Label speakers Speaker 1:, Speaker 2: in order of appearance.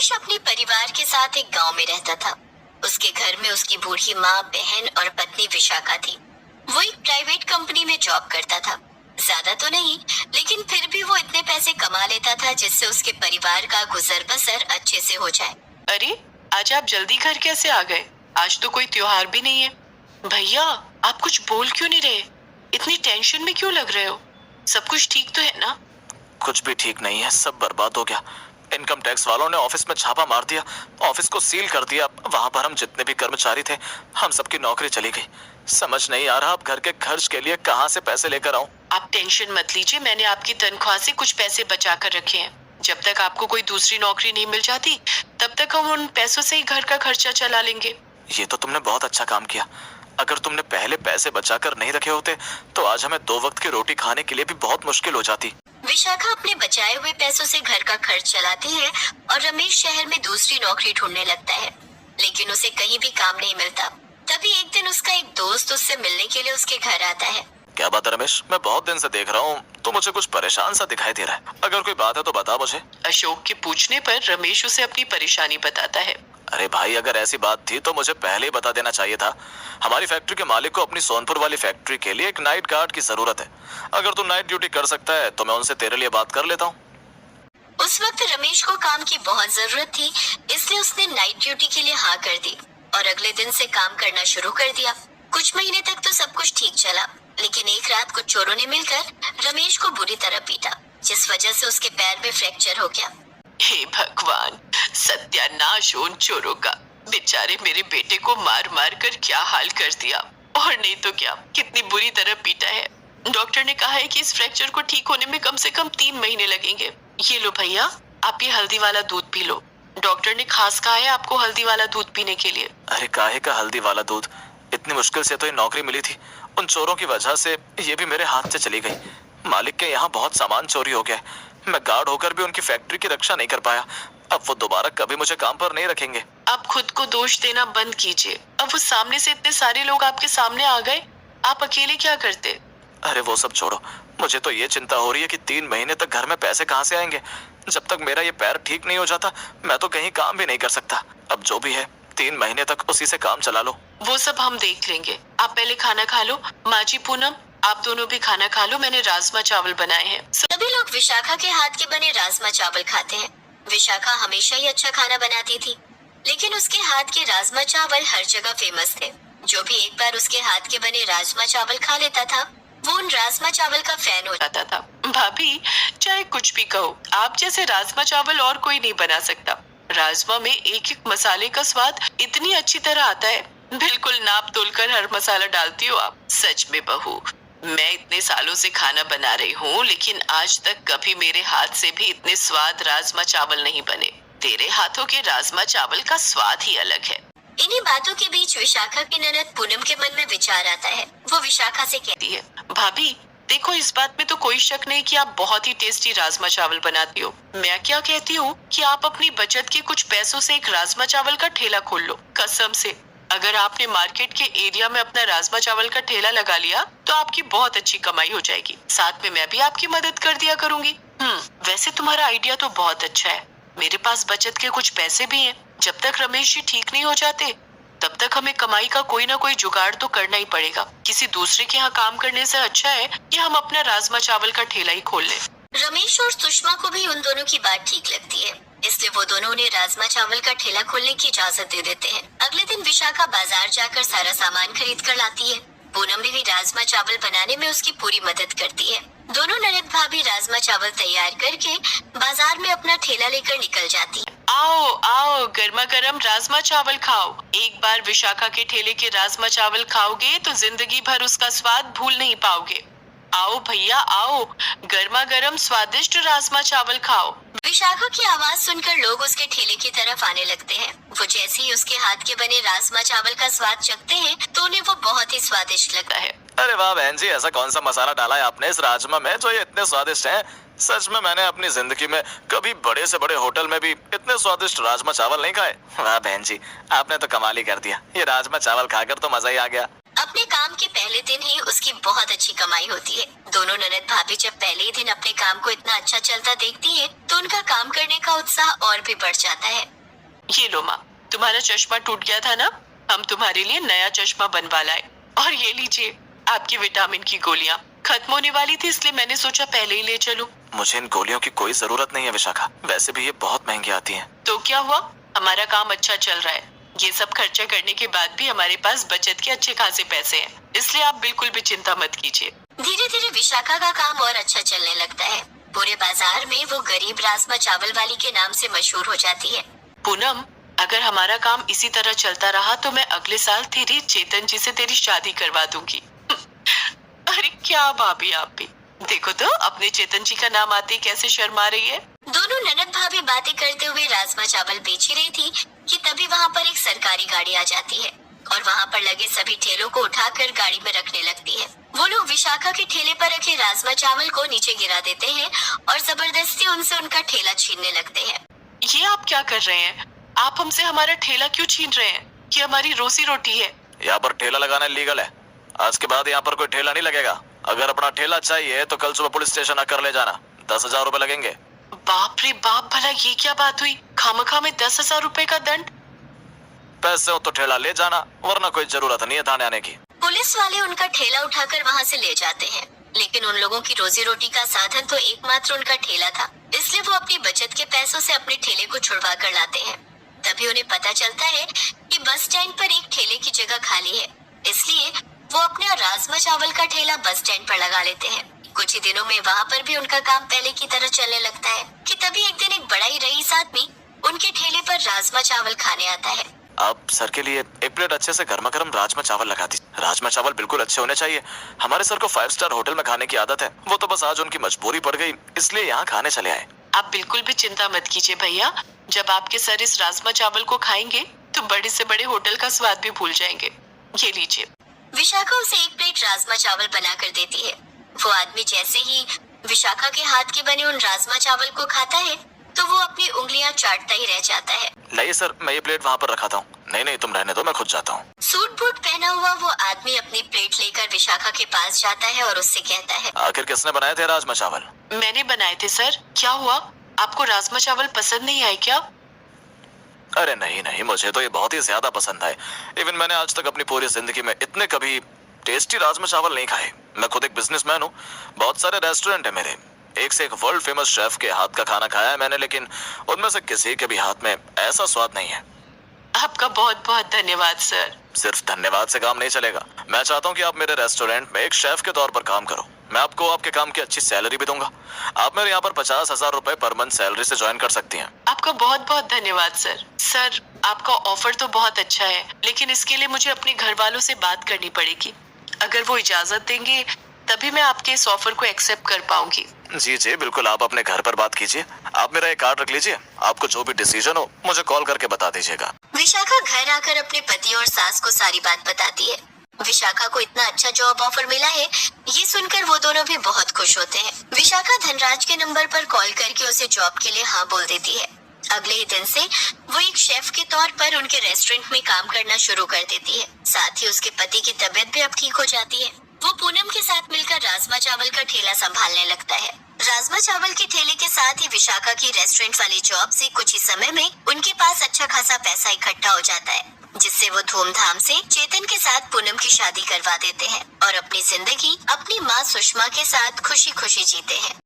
Speaker 1: रमेश अपने परिवार के साथ एक गांव में रहता था। उसके घर में उसकी बूढ़ी माँ, बहन और पत्नी विशाखा थी। वो एक प्राइवेट कंपनी में जॉब करता था। ज्यादा तो नहीं, लेकिन फिर भी वो इतने पैसे कमा लेता था जिससे उसके परिवार का गुजर बसर अच्छे से हो जाए।
Speaker 2: अरे, आज आप जल्दी घर कैसे आ गए? आज तो कोई त्योहार भी नहीं है। भैया, आप कुछ बोल क्यों नहीं रहे? इतनी टेंशन में क्यों लग रहे हो? सब कुछ ठीक तो है ना?
Speaker 3: कुछ भी ठीक नहीं है, सब बर्बाद हो गया। इनकम टैक्स वालों ने ऑफिस में छापा मार दिया, ऑफिस को सील कर दिया। वहां पर हम जितने भी कर्मचारी थे, हम सबकी नौकरी चली गई। समझ नहीं आ रहा अब घर के खर्च के लिए कहां से पैसे लेकर आऊं।
Speaker 2: आप टेंशन मत लीजिए, मैंने आपकी तनख्वाह से कुछ पैसे बचा कर रखे हैं। जब तक आपको कोई दूसरी नौकरी नहीं मिल जाती, तब तक हम उन पैसों से ही घर का खर्चा चला लेंगे।
Speaker 3: ये तो तुमने बहुत अच्छा काम किया। अगर तुमने पहले पैसे बचाकर नहीं रखे होते तो आज हमें 2 वक्त की रोटी खाने के लिए भी बहुत मुश्किल हो जाती।
Speaker 1: विशाखा अपने बचाए हुए पैसों से घर का खर्च चलाती है और रमेश शहर में दूसरी नौकरी ढूंढने लगता है, लेकिन उसे कहीं भी काम नहीं मिलता। तभी एक दिन उसका एक दोस्त उससे मिलने के लिए उसके घर आता है।
Speaker 3: क्या बात है रमेश, मैं बहुत दिन से देख रहा हूँ, तो मुझे कुछ परेशान सा दिखाई दे रहा है। अगर कोई बात है तो बता मुझे।
Speaker 2: अशोक के पूछने पर रमेश उसे अपनी परेशानी बताता है।
Speaker 3: अरे भाई, अगर ऐसी बात थी तो मुझे पहले ही बता देना चाहिए था। हमारी फैक्ट्री के मालिक को अपनी सोनपुर वाली फैक्ट्री के लिए एक नाइट गार्ड की जरूरत है। अगर तू नाइट ड्यूटी कर सकता है तो मैं उनसे तेरे लिए बात कर लेता हूँ।
Speaker 1: उस वक्त रमेश को काम की बहुत जरूरत थी, इसलिए उसने नाइट ड्यूटी के लिए हाँ कर दी और अगले दिन से काम करना शुरू कर दिया। कुछ महीने तक तो सब कुछ ठीक चला, लेकिन एक रात कुछ चोरों ने मिलकर रमेश को बुरी तरह पीटा, जिस वजह से उसके पैर में फ्रैक्चर हो गया।
Speaker 2: हे भगवान, सत्यानाश हो उन चोरों का। बेचारे मेरे बेटे को मार मार कर क्या हाल कर दिया। और नहीं तो क्या, कितनी बुरी तरह पीटा है। डॉक्टर ने कहा है कि इस फ्रैक्चर को ठीक होने में कम से कम 3 महीने लगेंगे। ये लो भैया, आप ये हल्दी वाला दूध पी लो। डॉक्टर ने खास कहा है आपको हल्दी वाला दूध पीने के लिए।
Speaker 3: अरे काहे का हल्दी वाला दूध? इतनी मुश्किल से तो ये नौकरी मिली थी। उन चोरों की वजह से ये भी मेरे हाथ से चली गई। मालिक के यहाँ बहुत सामान चोरी हो गया है। मैं गार्ड होकर भी उनकी फैक्ट्री की रक्षा नहीं कर पाया। अब वो दोबारा कभी मुझे काम पर नहीं रखेंगे।
Speaker 2: आप खुद को दोष देना बंद कीजिए। अब वो सामने से इतने सारे लोग आपके सामने आ गए, आप अकेले क्या करते?
Speaker 3: अरे वो सब छोड़ो, मुझे तो ये चिंता हो रही है कि 3 महीने तक घर में पैसे कहाँ से आएंगे। जब तक मेरा ये पैर ठीक नहीं हो जाता मैं तो कहीं काम भी नहीं कर सकता। अब जो भी है 3 महीने तक उसी से काम चला लो।
Speaker 2: वो सब हम देख लेंगे, आप पहले खाना खा लो। माँ जी, पूनम, आप दोनों भी खाना खा लो, मैंने राजमा चावल बनाए हैं।
Speaker 1: सभी लोग विशाखा के हाथ के बने राजमा चावल खाते हैं। विशाखा हमेशा ही अच्छा खाना बनाती थी, लेकिन उसके हाथ के राजमा चावल हर जगह फेमस थे। जो भी एक बार उसके हाथ के बने राजमा चावल खा लेता था, वो उन राजमा चावल का फैन हो
Speaker 2: जाता था। भाभी, चाहे कुछ भी कहो, आप जैसे राजमा चावल और कोई नहीं बना सकता। राजमा में एक एक मसाले का स्वाद इतनी अच्छी तरह आता है, बिल्कुल नाप तोल कर हर मसाला डालती हो आप। सच में बहू, मैं इतने सालों से खाना बना रही हूँ, लेकिन आज तक कभी मेरे हाथ से भी इतने स्वाद राजमा चावल नहीं बने। तेरे हाथों के राजमा चावल का स्वाद ही अलग है।
Speaker 1: इन्हीं बातों के बीच विशाखा की ननद पूनम के मन में विचार आता है। वो विशाखा से कहती
Speaker 2: है, भाभी देखो, इस बात में तो कोई शक नहीं कि आप बहुत ही टेस्टी राजमा चावल बनाती हो। मैं क्या कहती हूँ कि आप अपनी बचत के कुछ पैसों से एक राजमा चावल का ठेला खोल लो। कसम से, अगर आपने मार्केट के एरिया में अपना राजमा चावल का ठेला लगा लिया तो आपकी बहुत अच्छी कमाई हो जाएगी। साथ में मैं भी आपकी मदद कर दिया करूंगी। वैसे तुम्हारा आइडिया तो बहुत अच्छा है। मेरे पास बचत के कुछ पैसे भी हैं। जब तक रमेश जी ठीक नहीं हो जाते तब तक हमें कमाई का कोई ना कोई जुगाड़ तो करना ही पड़ेगा। किसी दूसरे के यहाँ काम करने से अच्छा है कि हम अपना राजमा चावल का ठेला ही खोल लें।
Speaker 1: रमेश और सुषमा को भी उन दोनों की बात ठीक लगती है, इसलिए वो दोनों उन्हें राजमा चावल का ठेला खोलने की इजाजत दे देते हैं। अगले दिन विशाखा बाजार जाकर सारा सामान खरीद कर लाती है। पूनम भी राजमा चावल बनाने में उसकी पूरी मदद करती है। दोनों ननद भाभी राजमा चावल तैयार करके बाजार में अपना ठेला लेकर निकल जाती है।
Speaker 2: आओ आओ, गर्मा गर्म राजमा चावल खाओ। एक बार विशाखा के ठेले के राजमा चावल खाओगे तो जिंदगी भर उसका स्वाद भूल नहीं पाओगे। आओ भैया आओ, गर्मा गर्म स्वादिष्ट राजमा चावल खाओ।
Speaker 1: विशाखा की आवाज सुनकर लोग उसके ठेले की तरफ आने लगते हैं। वो जैसे ही उसके हाथ के बने राजमा चावल का स्वाद चखते हैं तो उन्हें वो बहुत ही स्वादिष्ट लगता है।
Speaker 3: अरे वाह बहन जी, ऐसा कौन सा मसाला डाला है आपने इस राजमा में जो ये इतने स्वादिष्ट हैं? सच में मैंने अपनी जिंदगी में कभी बड़े से बड़े होटल में भी इतने स्वादिष्ट राजमा चावल नहीं खाए। वाह बहन जी, आपने तो कमाल ही कर दिया। ये राजमा चावल खाकर तो मजा ही आ गया।
Speaker 1: अब अपने काम के पहले दिन ही उसकी बहुत अच्छी कमाई होती है। दोनों ननद भाभी जब पहले ही दिन अपने काम को इतना अच्छा चलता देखती है तो उनका काम करने का उत्साह और भी बढ़ जाता है।
Speaker 2: ये लो माँ, तुम्हारा चश्मा टूट गया था ना, हम तुम्हारे लिए नया चश्मा बनवा लाए। और ये लीजिए आपकी विटामिन की गोलियाँ, खत्म होने वाली थी इसलिए मैंने सोचा पहले ही ले चलूं।
Speaker 3: मुझे इन गोलियों की कोई जरूरत नहीं है विशाखा, वैसे भी ये बहुत महंगी आती हैं।
Speaker 2: तो क्या हुआ, हमारा काम अच्छा चल रहा है। ये सब खर्चा करने के बाद भी हमारे पास बचत के अच्छे खासे पैसे हैं, इसलिए आप बिल्कुल भी चिंता मत कीजिए।
Speaker 1: धीरे धीरे विशाखा का काम और अच्छा चलने लगता है। पूरे बाजार में वो गरीब राजमा चावल वाली के नाम से मशहूर हो जाती है।
Speaker 2: पूनम, अगर हमारा काम इसी तरह चलता रहा तो मैं अगले साल तेरी चेतन जी से तेरी शादी करवा दूंगी। अरे क्या भाभी आप भी, देखो तो अपने चेतन जी का नाम आते ही कैसे शर्मा रही है।
Speaker 1: दोनों ननद भाभी बातें करते हुए राजमा चावल बेच ही रही थी कि तभी वहाँ पर एक सरकारी गाड़ी आ जाती है और वहाँ पर लगे सभी ठेलों को उठाकर गाड़ी में रखने लगती है। वो लोग विशाखा के ठेले पर रखे राजमा चावल को नीचे गिरा देते हैं और जबरदस्ती उनसे उनका ठेला छीनने लगते हैं।
Speaker 2: ये आप क्या कर रहे हैं? आप हमसे हमारा ठेला क्यों छीन रहे हैं? ये हमारी रोजी रोटी है।
Speaker 3: यहाँ पर ठेला लगाना लीगल है। आज के बाद यहाँ पर कोई ठेला नहीं लगेगा। अगर अपना ठेला चाहिए तो कल सुबह पुलिस स्टेशन आकर ले जाना, 10,000 रुपए लगेंगे।
Speaker 2: बाप रे बाप, भला ये क्या बात हुई? खामखा में 10,000 रुपए का दंड?
Speaker 3: पैसे हो तो ठेला ले जाना, वरना कोई जरूरत नहीं है थाने आने की।
Speaker 1: पुलिस वाले उनका ठेला उठाकर वहाँ से ले जाते हैं, लेकिन उन लोगों की रोजी रोटी का साधन तो एकमात्र उनका ठेला था, इसलिए वो अपनी बचत के पैसों से अपने ठेले को छुड़वा कर लाते हैं। तभी उन्हें पता चलता है कि बस स्टैंड पर एक ठेले की जगह खाली है, इसलिए वो अपना राजमा चावल का ठेला बस स्टैंड पर लगा लेते हैं। कुछ ही दिनों में वहाँ पर भी उनका काम पहले की तरह चलने लगता है कि तभी एक दिन एक बड़ा ही रईस आदमी उनके ठेले पर राजमा चावल खाने आता है।
Speaker 3: आप सर के लिए एक प्लेट अच्छे से गर्मा गर्म राजमा चावल लगा दीजिए। राजमा चावल बिल्कुल अच्छे होने चाहिए। हमारे सर को 5 स्टार होटल में खाने की आदत है, वो तो बस आज उनकी मजबूरी पड़ गई इसलिए यहाँ खाने चले आए।
Speaker 2: आप बिल्कुल भी चिंता मत कीजिए भैया, जब आपके सर इस राजमा चावल को खाएंगे तो बड़े से बड़े होटल का स्वाद भी भूल जाएंगे। ये लीजिए।
Speaker 1: विशाखा उसे एक प्लेट राजमा चावल बना कर देती है। वो आदमी जैसे ही विशाखा के हाथ के बने उन राजमा चावल को खाता है तो वो अपनी उंगलियां चाटता ही रह जाता है।
Speaker 3: लाइए सर, मैं ये प्लेट वहाँ पर रखाता हूँ। नहीं तुम रहने दो, मैं खुद जाता हूँ।
Speaker 1: सूट बूट पहना हुआ वो आदमी अपनी प्लेट लेकर विशाखा के पास जाता है और उससे कहता है,
Speaker 3: आखिर किसने बनाए थे राजमा चावल?
Speaker 2: मैंने बनाए थे सर। क्या हुआ, आपको राजमा चावल पसंद नहीं आए क्या?
Speaker 3: अरे नहीं, मुझे तो ये बहुत ही ज्यादा पसंद आए। इवन मैंने आज तक अपनी पूरी जिंदगी में इतने कभी टेस्टी राजमा चावल नहीं खाए। मैं खुद एक बिजनेसमैन हूँ, बहुत सारे रेस्टोरेंट है मेरे, एक से एक वर्ल्ड फेमस शेफ के हाथ का खाना खाया है मैंने, लेकिन उनमें से किसी के भी हाथ में ऐसा स्वाद नहीं है।
Speaker 2: आपका बहुत बहुत धन्यवाद सर।
Speaker 3: सिर्फ धन्यवाद से काम नहीं चलेगा। मैं चाहता हूँ कि आप मेरे रेस्टोरेंट में एक शेफ के तौर पर काम करो। मैं आपको आपके काम की अच्छी सैलरी भी दूंगा। आप मेरे यहाँ पर 50,000 रुपए पर मंथ सैलरी से ज्वाइन कर सकती हैं।
Speaker 2: आपका बहुत बहुत धन्यवाद सर। सर, आपका ऑफर तो बहुत अच्छा है, लेकिन इसके लिए मुझे अपने घर वालों से बात करनी पड़ेगी। अगर वो इजाजत देंगे तभी मैं आपके इस ऑफर को एक्सेप्ट कर पाऊंगी।
Speaker 3: जी बिल्कुल, आप अपने घर पर बात कीजिए। आप मेरा एक कार्ड रख लीजिए, आपको जो भी डिसीजन हो मुझे कॉल करके बता दीजिएगा।
Speaker 1: विशाखा घर आकर अपने पति और सास को सारी बात बताती है। विशाखा को इतना अच्छा जॉब ऑफर मिला है, ये सुनकर वो दोनों भी बहुत खुश होते हैं। विशाखा धनराज के नंबर पर कॉल करके उसे जॉब के लिए हाँ बोल देती है। अगले ही दिन से वो एक शेफ के तौर पर उनके रेस्टोरेंट में काम करना शुरू कर देती है। साथ ही उसके पति की तबीयत भी अब ठीक हो जाती है। वो पूनम के साथ मिलकर राजमा चावल का ठेला संभालने लगता है। राजमा चावल के ठेले के साथ ही विशाखा की रेस्टोरेंट वाली जॉब से कुछ ही समय में उनके पास अच्छा खासा पैसा इकट्ठा हो जाता है, जिससे वो धूमधाम से चेतन के साथ पूनम की शादी करवा देते हैं और अपनी जिंदगी अपनी माँ सुषमा के साथ खुशी खुशी जीते हैं।